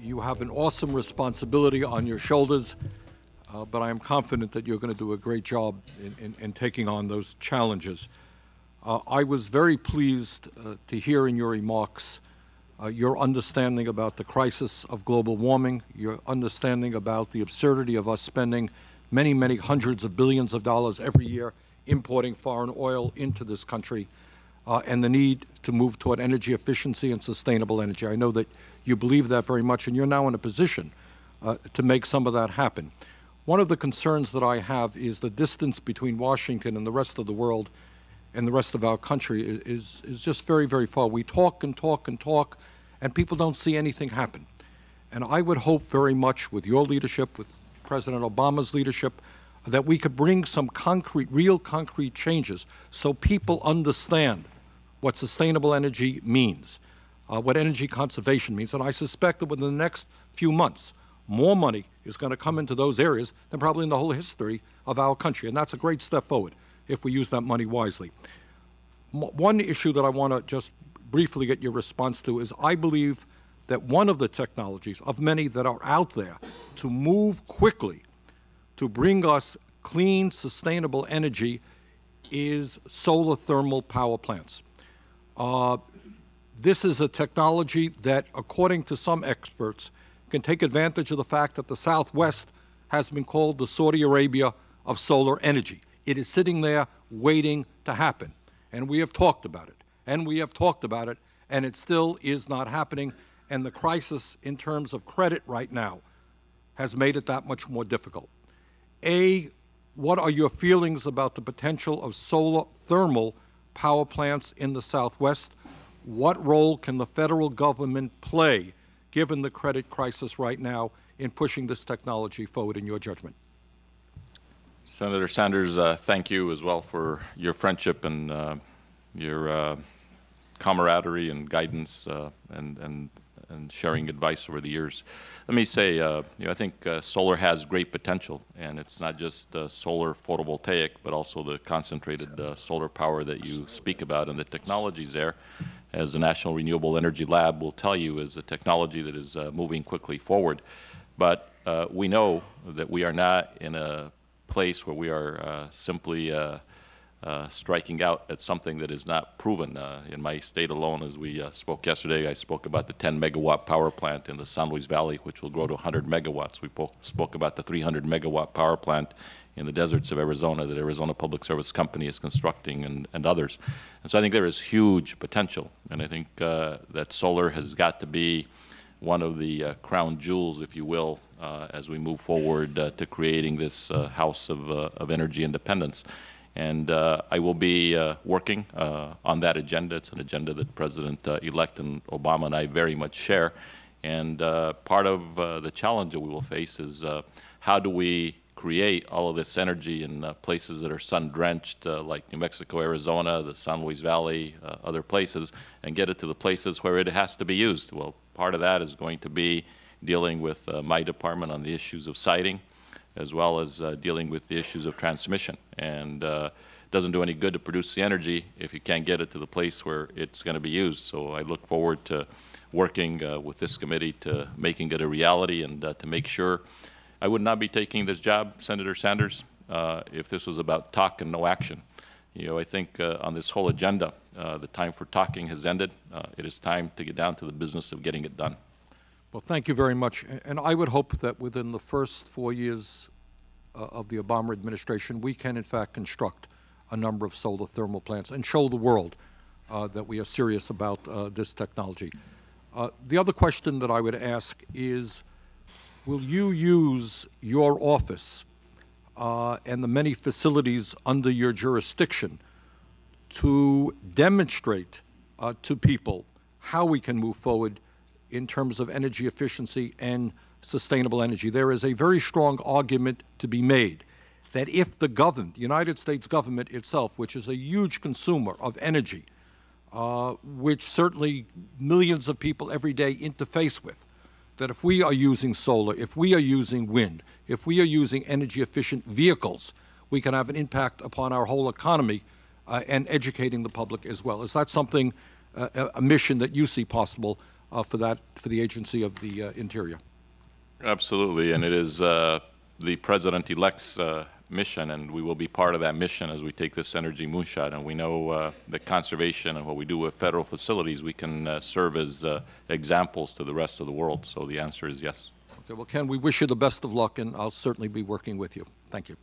You have an awesome responsibility on your shoulders, but I am confident that you're going to do a great job in taking on those challenges. I was very pleased to hear in your remarks your understanding about the crisis of global warming, your understanding about the absurdity of us spending many, many hundreds of billions of dollars every year importing foreign oil into this country, and the need to move toward energy efficiency and sustainable energy. I know that you believe that very much, and you're now in a position to make some of that happen. One of the concerns that I have is the distance between Washington and the rest of the world and the rest of our country is just very, very far. We talk and talk and talk, and people don't see anything happen. And I would hope very much with your leadership, with President Obama's leadership, that we could bring some concrete, real concrete changes so people understand what sustainable energy means, what energy conservation means. And I suspect that within the next few months, more money is going to come into those areas than probably in the whole history of our country. And that's a great step forward if we use that money wisely. One issue that I want to just briefly get your response to is I believe that one of the technologies of many that are out there to move quickly to bring us clean, sustainable energy is solar thermal power plants. This is a technology that, according to some experts, can take advantage of the fact that the Southwest has been called the Saudi Arabia of solar energy. It is sitting there waiting to happen. And we have talked about it, and we have talked about it, and it still is not happening. And the crisis in terms of credit right now has made it that much more difficult. A, what are your feelings about the potential of solar thermal power plants in the Southwest? What role can the federal government play, given the credit crisis right now, in pushing this technology forward, in your judgment? Senator Sanders, thank you as well for your friendship and your camaraderie and guidance and sharing advice over the years. Let me say, I think solar has great potential, and it's not just solar photovoltaic, but also the concentrated solar power that you speak about, and the technologies there, as the National Renewable Energy Lab will tell you, is a technology that is moving quickly forward. But we know that we are not in a place where we are simply striking out at something that is not proven. In my state alone, as we spoke yesterday, I spoke about the 10-megawatt power plant in the San Luis Valley, which will grow to 100 megawatts. We spoke about the 300-megawatt power plant in the deserts of Arizona that Arizona Public Service Company is constructing, and others. And so I think there is huge potential, and I think that solar has got to be one of the crown jewels, if you will, as we move forward to creating this house of energy independence. And I will be working on that agenda. It's an agenda that President-elect and Obama and I very much share. And part of the challenge that we will face is how do we create all of this energy in places that are sun-drenched, like New Mexico, Arizona, the San Luis Valley, other places, and get it to the places where it has to be used. Well, part of that is going to be dealing with my department on the issues of siting, as well as dealing with the issues of transmission. And it doesn't do any good to produce the energy if you can't get it to the place where it's going to be used. So I look forward to working with this committee to making it a reality, and to make sure I would not be taking this job, Senator Sanders, if this was about talk and no action. I think on this whole agenda, the time for talking has ended. It is time to get down to the business of getting it done. Well, thank you very much. And I would hope that within the first 4 years of the Obama administration, we can, in fact, construct a number of solar thermal plants and show the world that we are serious about this technology. The other question that I would ask is, will you use your office and the many facilities under your jurisdiction to demonstrate to people how we can move forward in terms of energy efficiency and sustainable energy? There is a very strong argument to be made that if the government, the United States government itself, which is a huge consumer of energy, which certainly millions of people every day interface with, that if we are using solar, if we are using wind, if we are using energy-efficient vehicles, we can have an impact upon our whole economy and educating the public as well. Is that something, a mission that you see possible for the Agency of the Interior. Absolutely, and it is the President-elect's mission, and we will be part of that mission as we take this energy moonshot. And we know that conservation and what we do with federal facilities, we can serve as examples to the rest of the world. So the answer is yes. Okay, well, Ken, we wish you the best of luck, and I'll certainly be working with you. Thank you.